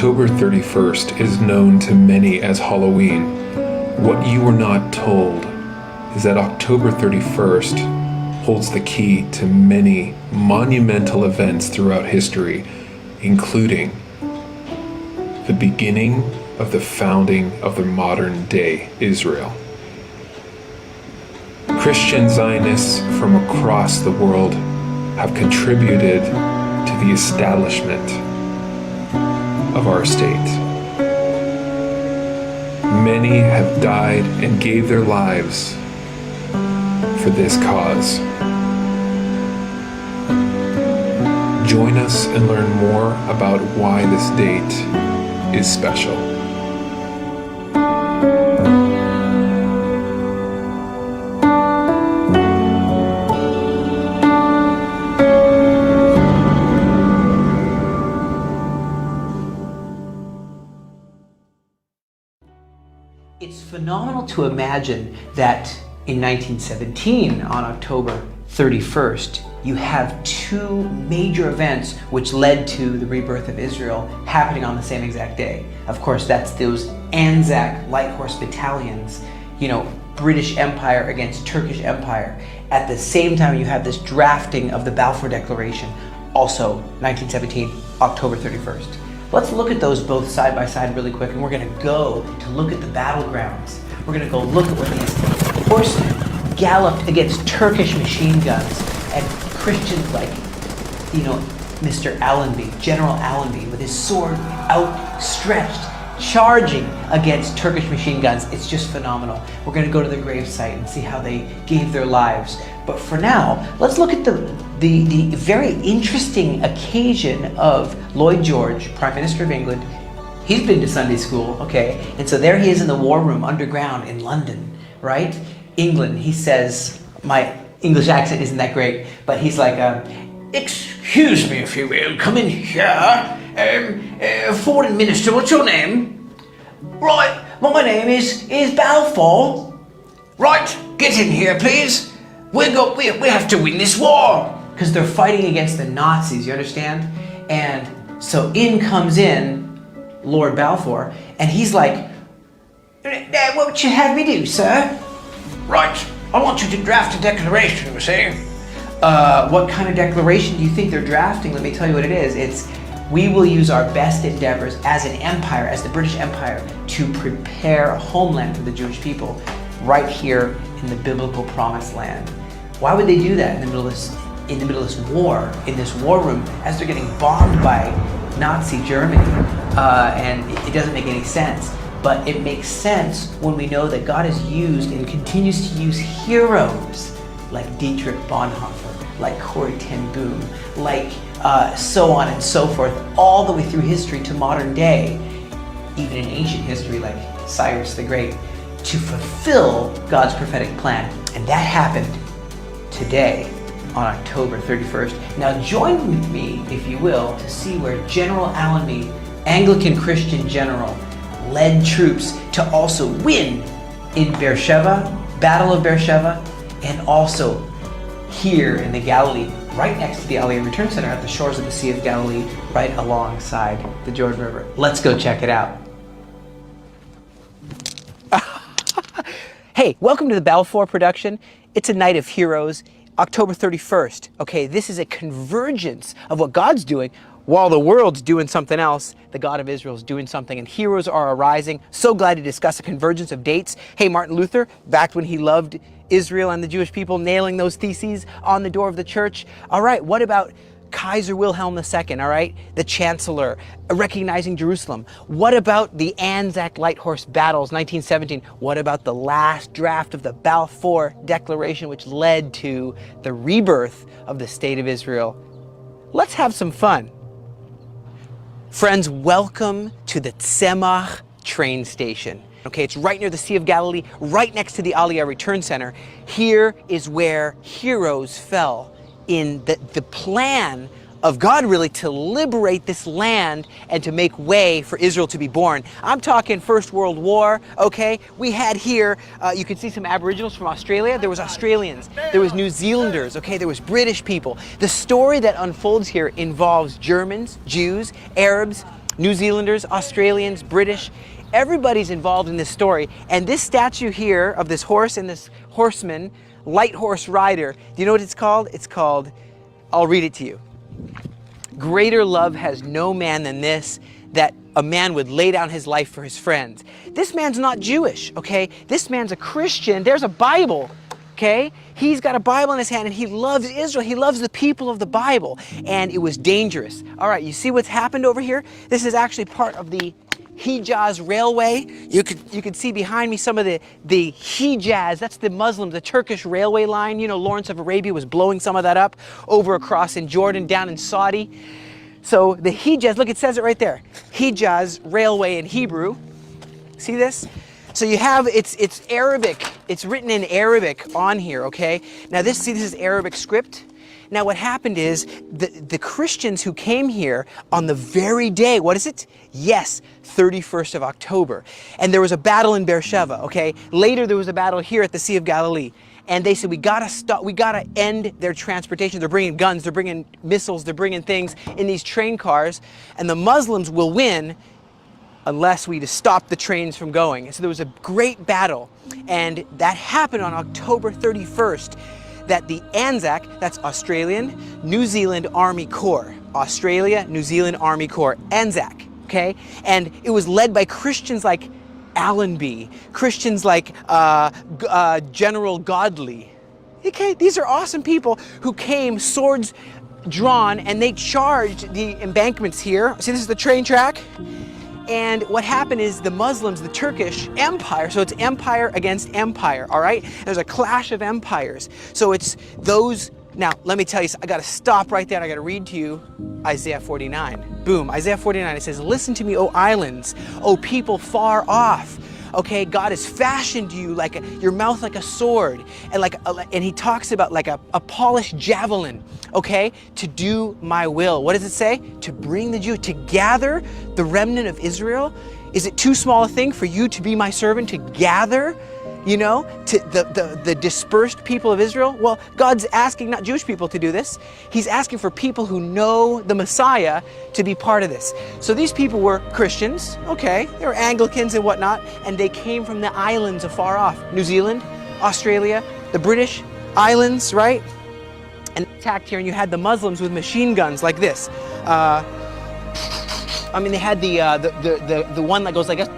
October 31st is known to many as Halloween. What you were not told is that October 31st holds the key to many monumental events throughout history, including the beginning of the founding of the modern day Israel. Christian Zionists from across the world have contributed to the establishment of our state. Many have died and gave their lives for this cause. Join us and learn more about why this date is special. It's phenomenal to imagine that in 1917, on October 31st, you have two major events which led to the rebirth of Israel happening on the same exact day. Of course, that's those Anzac light horse battalions, British Empire against Turkish Empire. At the same time, you have this drafting of the Balfour Declaration, also 1917, October 31st. Let's look at those both side by side really quick, and we're going to go to look at the battlegrounds. We're going to go look at what these horsemen galloped against Turkish machine guns, and Christians like, Mr. Allenby, General Allenby, with his sword outstretched, charging against Turkish machine guns. It's just phenomenal. We're going to go to the gravesite and see how they gave their lives. But for now, let's look at the very interesting occasion of Lloyd George, Prime Minister of England. He's been to Sunday school, okay? And so there he is in the war room underground in London, right? England, he says, my English accent isn't that great, but he's like, excuse me if you will, come in here. Foreign Minister, what's your name? Right, my name is Balfour. Right, get in here, please. We have to win this war. Because they're fighting against the Nazis, you understand? And so in comes Lord Balfour, and he's like, what would you have me do, sir? Right, I want you to draft a declaration, you see. What kind of declaration do you think they're drafting? Let me tell you what it is. It's, we will use our best endeavors as an empire, as the British Empire, to prepare a homeland for the Jewish people right here in the biblical promised land. Why would they do that in the middle of this war, in this war room, as they're getting bombed by Nazi Germany? And it doesn't make any sense. But it makes sense when we know that God has used and continues to use heroes like Dietrich Bonhoeffer, like Corrie ten Boom, like so on and so forth, all the way through history to modern day, even in ancient history like Cyrus the Great, to fulfill God's prophetic plan. And that happened today on October 31st. Now join with me, if you will, to see where General Allenby, Anglican Christian general, led troops to also win in Beersheba, Battle of Beersheba, and also here in the Galilee, right next to the Aliyah Return Center at the shores of the Sea of Galilee, right alongside the Jordan River. Let's go check it out. Hey, welcome to the Balfour production. It's a night of heroes, October 31st. Okay, this is a convergence of what God's doing while the world's doing something else. The God of Israel is doing something, and heroes are arising. So glad to discuss a convergence of dates. Hey, Martin Luther, back when he loved Israel and the Jewish people, nailing those theses on the door of the church. All right, what about Kaiser Wilhelm II, all right? The Chancellor, recognizing Jerusalem. What about the Anzac Light Horse battles, 1917? What about the last draft of the Balfour Declaration, which led to the rebirth of the State of Israel? Let's have some fun. Friends, welcome to the Tzemach train station. Okay, it's right near the Sea of Galilee, right next to the Aliyah Return Center. Here is where heroes fell in the plan of God, really, to liberate this land and to make way for Israel to be born. I'm talking First World War, okay? We had here, you can see some Aboriginals from Australia. There was Australians, there was New Zealanders, okay? There was British people. The story that unfolds here involves Germans, Jews, Arabs, New Zealanders, Australians, British, everybody's involved in this story. And this statue here of this horse and this horseman, light horse rider, do you know what it's called? It's called, I'll read it to you. Greater love has no man than this, that a man would lay down his life for his friends. This man's not Jewish, okay? This man's a Christian. There's a Bible, okay? He's got a Bible in his hand and he loves Israel. He loves the people of the Bible. And it was dangerous. All right, you see what's happened over here? This is actually part of the Hijaz Railway. You could see behind me some of the Hijaz, that's the Muslims, the Turkish railway line. You know, Lawrence of Arabia was blowing some of that up over across in Jordan, down in Saudi. So the Hijaz, look, it says it right there. Hijaz Railway in Hebrew. See this? So you have, it's Arabic. It's written in Arabic on here, okay? Now this is Arabic script. Now what happened is the Christians who came here on the very day, what is it? Yes, 31st of October. And there was a battle in Beersheba, okay? Later there was a battle here at the Sea of Galilee. And they said, we gotta stop, we gotta end their transportation. They're bringing guns, they're bringing missiles, they're bringing things in these train cars. And the Muslims will win unless we just stop the trains from going. And so there was a great battle. And that happened on October 31st. That the ANZAC, that's Australian, New Zealand Army Corps. Australia, New Zealand Army Corps, ANZAC, okay? And it was led by Christians like Allenby, Christians like General Godley. Okay, these are awesome people who came, swords drawn, and they charged the embankments here. See, this is the train track. And what happened is the Muslims, the Turkish Empire, so it's empire against empire, all right? There's a clash of empires. So it's those, now let me tell you, I gotta stop right there and I gotta read to you Isaiah 49. Boom, Isaiah 49, it says, listen to me, O islands, O people far off. Okay, God has fashioned you like your mouth like a sword, and and he talks about like a polished javelin, okay, to do my will. What does it say? To bring the Jew, to gather the remnant of Israel. Is it too small a thing for you to be my servant, to gather, you know, to the dispersed people of Israel? Well, God's asking not Jewish people to do this. He's asking for people who know the Messiah to be part of this. So these people were Christians, okay, they were Anglicans and whatnot, and they came from the islands afar off. New Zealand, Australia, the British islands, right? And attacked here, and you had the Muslims with machine guns like this. I mean, they had the one that goes like this.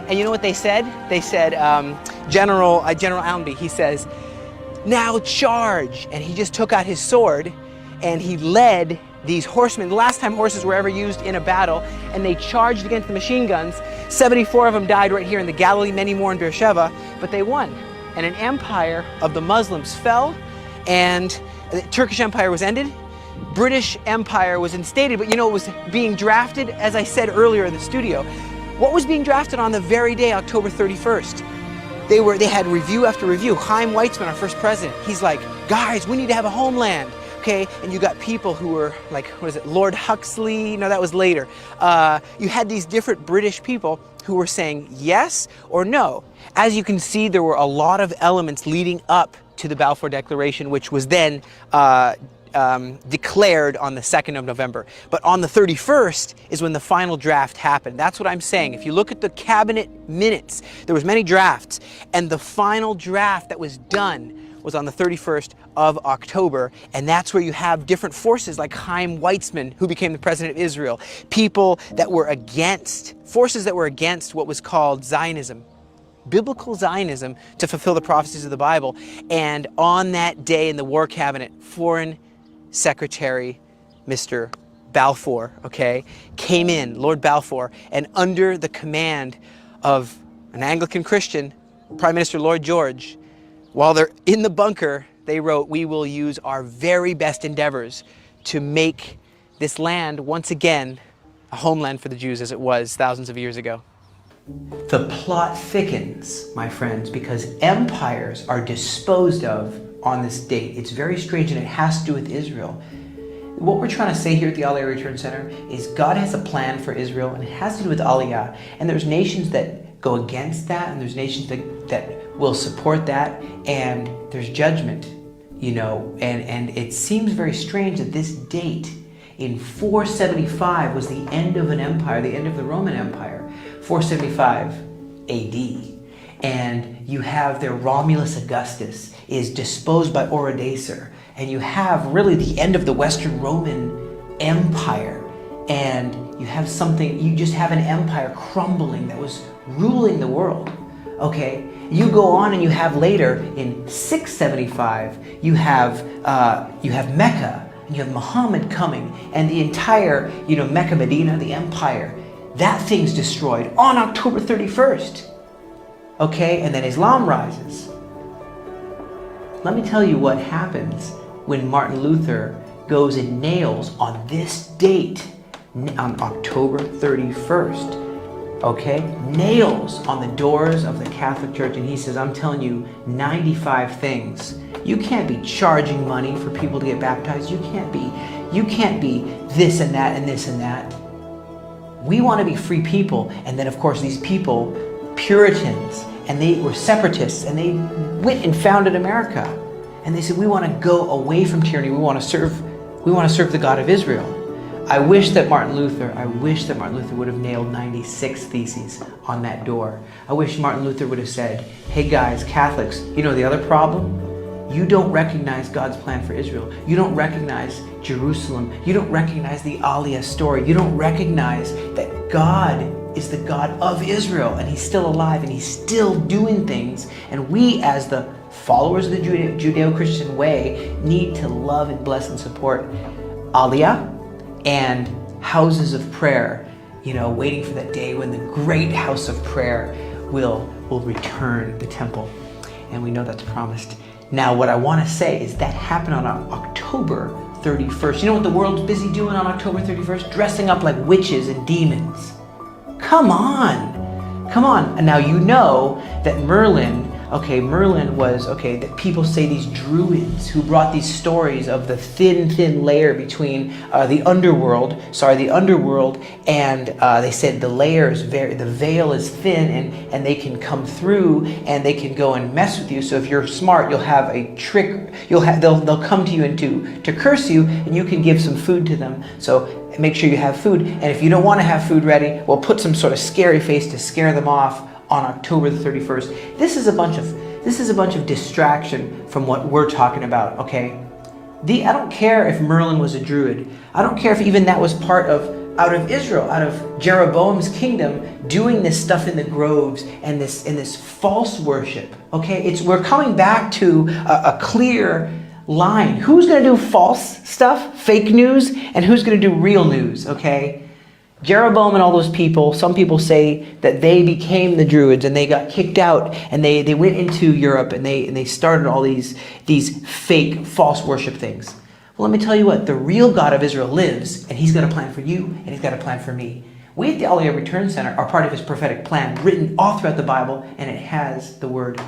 And you know what they said? They said, General Allenby, he says, now charge. And he just took out his sword and he led these horsemen. The last time horses were ever used in a battle, and they charged against the machine guns. 74 of them died right here in the Galilee, many more in Beersheba, but they won. And an empire of the Muslims fell, and the Turkish Empire was ended. British Empire was instated, but you know, it was being drafted, as I said earlier in the studio. What was being drafted on the very day, October 31st? They had review after review. Chaim Weizmann, our first president, he's like, guys, we need to have a homeland, okay? And you got people who were like, what is it, Lord Huxley? No, that was later. You had these different British people who were saying yes or no. As you can see, there were a lot of elements leading up to the Balfour Declaration, which was then declared on the 2nd of November. But on the 31st is when the final draft happened. That's what I'm saying. If you look at the cabinet minutes, there was many drafts, and the final draft that was done was on the 31st of October, and that's where you have different forces like Chaim Weizmann, who became the president of Israel, people that were against, forces that were against what was called Zionism, biblical Zionism, to fulfill the prophecies of the Bible. And on that day in the War Cabinet, Foreign Secretary Mr. Balfour, okay, came in, Lord Balfour, and under the command of an Anglican Christian, Prime Minister Lloyd George, while they're in the bunker, they wrote, we will use our very best endeavors to make this land once again a homeland for the Jews as it was thousands of years ago. The plot thickens, my friends, because empires are disposed of on this date. It's very strange, and it has to do with Israel. What we're trying to say here at the Aliyah Return Center is God has a plan for Israel, and it has to do with Aliyah. And there's nations that go against that, and there's nations that will support that, and there's judgment, you know. And it seems very strange that this date In 475 was the end of an empire, the end of the Roman Empire, 475 AD. And you have there Romulus Augustus is disposed by Orodacer. And you have really the end of the Western Roman Empire. And you have something, you just have an empire crumbling that was ruling the world. Okay, you go on and you have later in 675, you have Mecca, and you have Muhammad coming, and the entire, Mecca, Medina, the empire, that thing's destroyed on October 31st. Okay, and then Islam rises. Let me tell you what happens when Martin Luther goes and nails on this date, on October 31st. Okay, nails on the doors of the Catholic Church, and he says, I'm telling you 95 things. You can't be charging money for people to get baptized. You can't be this and that and this and that. We want to be free people. And then of course these people, Puritans, and they were separatists, and they went and founded America. And they said, we want to go away from tyranny. We want to serve the God of Israel. I wish that Martin Luther would have nailed 96 theses on that door. I wish Martin Luther would have said, hey guys, Catholics, the other problem? You don't recognize God's plan for Israel. You don't recognize Jerusalem. You don't recognize the Aliyah story. You don't recognize that God is the God of Israel, and He's still alive, and He's still doing things. And we, as the followers of the Judeo-Christian way, need to love and bless and support Aliyah and houses of prayer, waiting for that day when the great house of prayer will return the temple. And we know that's promised. Now, what I want to say is that happened on October 31st. You know what the world's busy doing on October 31st? Dressing up like witches and demons. Come on. And now you know that Merlin was, that people say these druids who brought these stories of the thin layer between the underworld and they said the veil is thin and they can come through and they can go and mess with you. So if you're smart, you'll have a trick, they'll come to you and to curse you, and you can give some food to them. So make sure you have food. And if you don't want to have food ready, well, put some sort of scary face to scare them off on October the 31st. This is a bunch of distraction from what we're talking about, okay? I don't care if Merlin was a druid. I don't care if even that was out of Israel, out of Jeroboam's kingdom, doing this stuff in the groves and this false worship, okay? We're coming back to a clear line. Who's going to do false stuff, fake news, and who's going to do real news, okay? Jeroboam and all those people, some people say that they became the Druids and they got kicked out and they went into Europe and they started all these fake, false worship things. Well, let me tell you what, the real God of Israel lives, and He's got a plan for you and He's got a plan for me. We at the Aliyah Return Center are part of His prophetic plan, written all throughout the Bible, and it has the word,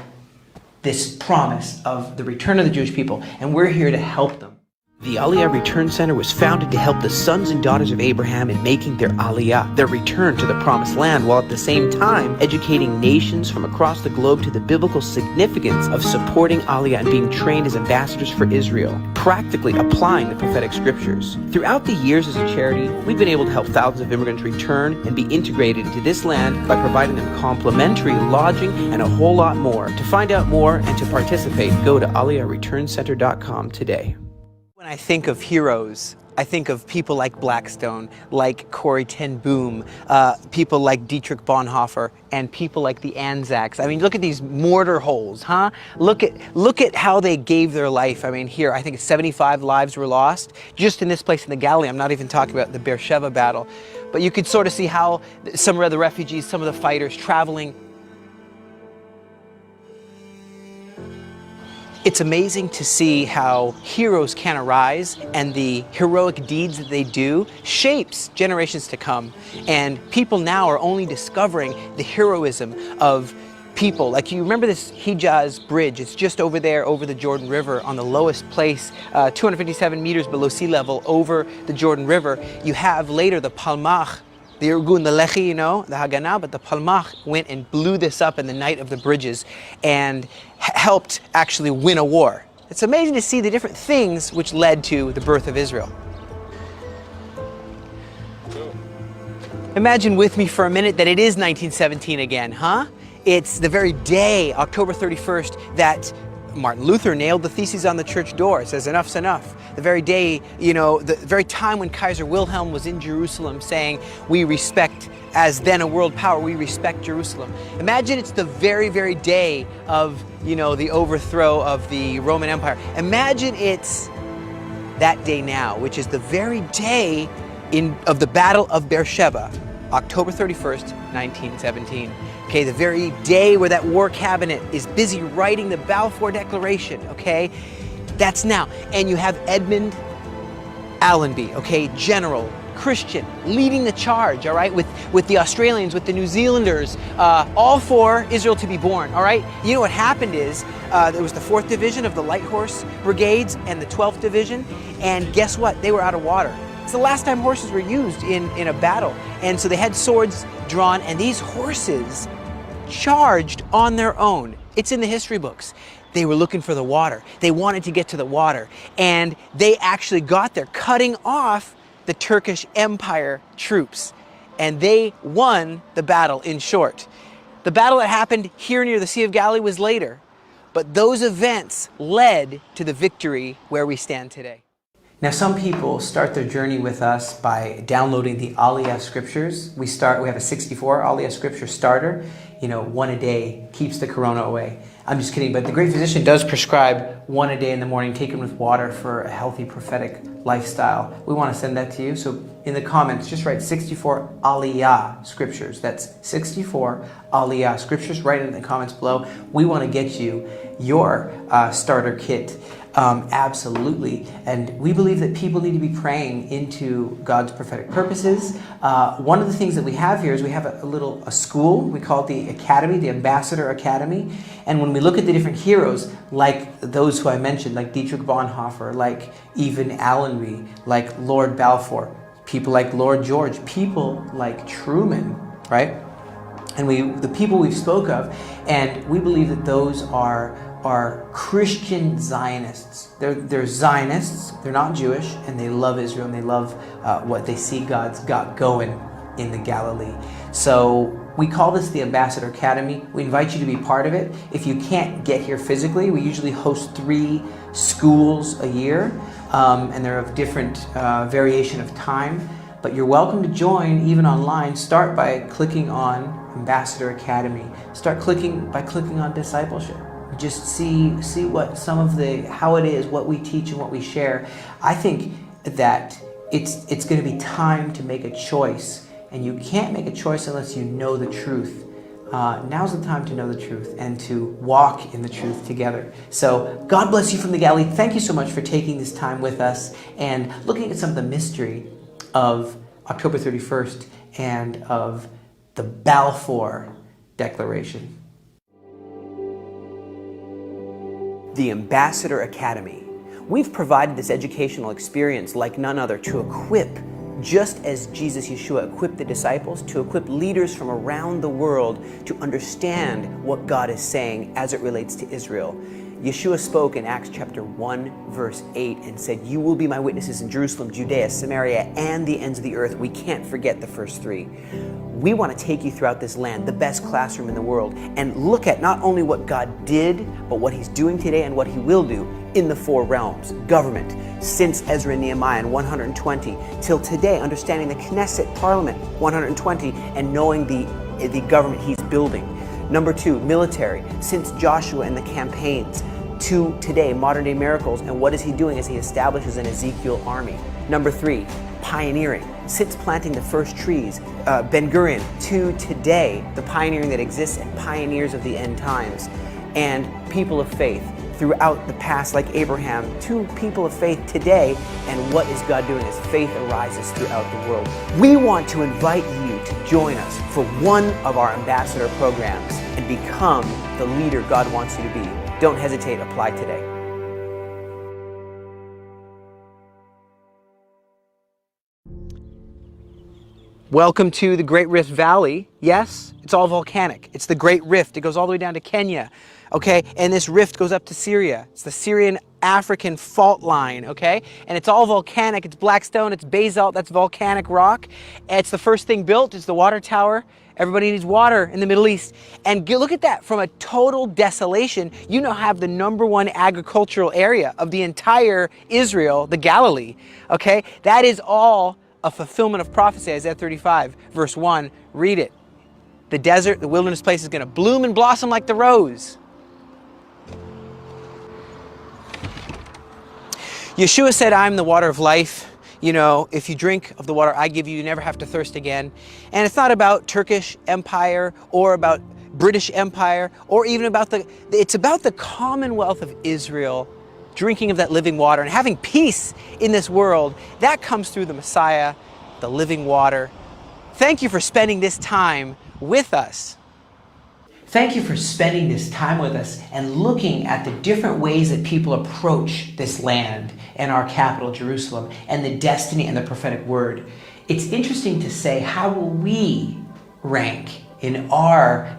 this promise of the return of the Jewish people, and we're here to help them. The Aliyah Return Center was founded to help the sons and daughters of Abraham in making their Aliyah, their return to the Promised Land, while at the same time educating nations from across the globe to the biblical significance of supporting Aliyah and being trained as ambassadors for Israel, practically applying the prophetic scriptures. Throughout the years as a charity, we've been able to help thousands of immigrants return and be integrated into this land by providing them complimentary lodging and a whole lot more. To find out more and to participate, go to aliyahreturncenter.com today. When I think of heroes, I think of people like Blackstone, like Corrie ten Boom, people like Dietrich Bonhoeffer, and people like the Anzacs. I mean, look at these mortar holes, huh? Look at how they gave their life. I mean, here, I think 75 lives were lost just in this place in the Galilee. I'm not even talking about the Beersheba battle. But you could sort of see how some of the refugees, some of the fighters traveling. It's amazing to see how heroes can arise, and the heroic deeds that they do shapes generations to come. And people now are only discovering the heroism of people. Like, you remember this Hijaz bridge? It's just over there, over the Jordan River, on the lowest place, 257 meters below sea level, over the Jordan River. You have later the Palmach, the Irgun, the Lehi, the Haganah, but the Palmach went and blew this up in the night of the bridges and helped actually win a war. It's amazing to see the different things which led to the birth of Israel. Imagine with me for a minute that it is 1917 again, huh? It's the very day, October 31st, that Martin Luther nailed the theses on the church door. It says, enough's enough. The very day, the very time when Kaiser Wilhelm was in Jerusalem saying, we respect, as then a world power, we respect Jerusalem. Imagine it's the very, very day of, the overthrow of the Roman Empire. Imagine it's that day now, which is the very day of the Battle of Beersheba, October 31st, 1917. Okay, the very day where that war cabinet is busy writing the Balfour Declaration, okay? That's now. And you have Edmund Allenby, okay, general, Christian, leading the charge, all right, with the Australians, with the New Zealanders, all for Israel to be born, all right? You know what happened is, there was the 4th Division of the Light Horse Brigades and the 12th Division, and guess what? They were out of water. It's the last time horses were used in a battle. And so they had swords drawn, and these horses charged on their own. It's in the history books. They were looking for the water. They wanted to get to the water. And they actually got there, cutting off the Turkish Empire troops. And they won the battle, in short. The battle that happened here near the Sea of Galilee was later. But those events led to the victory where we stand today. Now, some people start their journey with us by downloading the Aliyah scriptures. We have a 64 Aliyah scripture starter. One a day keeps the corona away. I'm just kidding, but the great physician does prescribe one a day in the morning, taken with water, for a healthy prophetic lifestyle. We want to send that to you. So in the comments, just write 64 Aliyah scriptures. That's 64 Aliyah scriptures. Write it in the comments below. We want to get you your starter kit. Absolutely. And we believe that people need to be praying into God's prophetic purposes. One of the things that we have here is we have a school. We call it the Academy, the Ambassador Academy. And when we look at the different heroes, like those who I mentioned, like Dietrich Bonhoeffer, like even Allenby, like Lord Balfour, people like Lord George, people like Truman, right? And the people we've spoke of, and we believe that those are Christian Zionists. They're Zionists, they're not Jewish, and they love Israel, and they love what they see God's got going in the Galilee. So we call this the Ambassador Academy. We invite you to be part of it. If you can't get here physically, we usually host 3 schools a year, and they're of different variation of time. But you're welcome to join even online. Start by clicking on Ambassador Academy. Start by clicking on discipleship. Just see what how it is, what we teach and what we share. I think that it's going to be time to make a choice, and you can't make a choice unless you know the truth. Now's the time to know the truth and to walk in the truth together. So God bless you from the Galilee. Thank you so much for taking this time with us and looking at some of the mystery of October 31st and of the Balfour Declaration. The Ambassador Academy. We've provided this educational experience like none other to equip, just as Jesus Yeshua equipped the disciples, to equip leaders from around the world to understand what God is saying as it relates to Israel. Yeshua spoke in Acts chapter 1, verse 8 and said, "You will be my witnesses in Jerusalem, Judea, Samaria, and the ends of the earth." We can't forget the first 3. We want to take you throughout this land, the best classroom in the world, and look at not only what God did, but what He's doing today and what He will do in the 4 realms. Government, since Ezra and Nehemiah in 120, till today, understanding the Knesset Parliament, 120, and knowing the government He's building. Number 2, military, since Joshua and the campaigns, to today, modern day miracles, and what is He doing as He establishes an Ezekiel army. Number 3, pioneering, since planting the first trees, Ben-Gurion, to today, the pioneering that exists and pioneers of the end times, and people of faith throughout the past, like Abraham, to people of faith today, and what is God doing as faith arises throughout the world. We want to invite you to join us for one of our ambassador programs and become the leader God wants you to be. Don't hesitate, apply today. Welcome to the Great Rift Valley. Yes, it's all volcanic. It's the Great Rift. It goes all the way down to Kenya. Okay, and this rift goes up to Syria. It's the Syrian African fault line, okay? And it's all volcanic. It's black stone, it's basalt, that's volcanic rock. It's the first thing built, it's the water tower. Everybody needs water in the Middle East. And look at that, from a total desolation, you now have the #1 agricultural area of the entire Israel, the Galilee, okay? That is all a fulfillment of prophecy, Isaiah 35, verse 1. Read it. The desert, the wilderness place is going to bloom and blossom like the rose. Yeshua said, I'm the water of life. You know, if you drink of the water I give you, you never have to thirst again. And it's not about Turkish Empire or about British Empire or even about it's about the Commonwealth of Israel drinking of that living water and having peace in this world. That comes through the Messiah, the living water. Thank you for spending this time with us. Thank you for spending this time with us and looking at the different ways that people approach this land and our capital, Jerusalem, and the destiny and the prophetic word. It's interesting to say, how will we rank in our,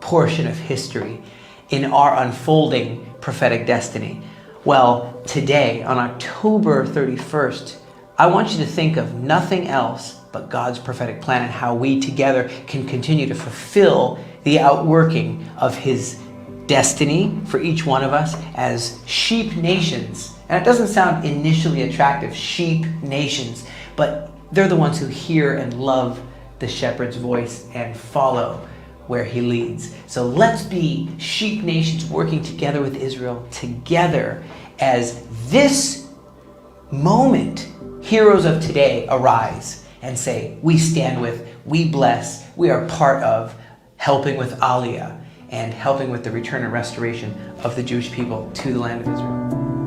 portion of history, in our unfolding prophetic destiny? Well, today, on October 31st, I want you to think of nothing else but God's prophetic plan and how we together can continue to fulfill the outworking of His destiny for each one of us as sheep nations. And it doesn't sound initially attractive, sheep nations, but they're the ones who hear and love the shepherd's voice and follow where he leads. So let's be sheep nations working together with Israel, together as this moment, heroes of today arise and say, we stand with, we bless, we are part of helping with Aliyah and helping with the return and restoration of the Jewish people to the land of Israel.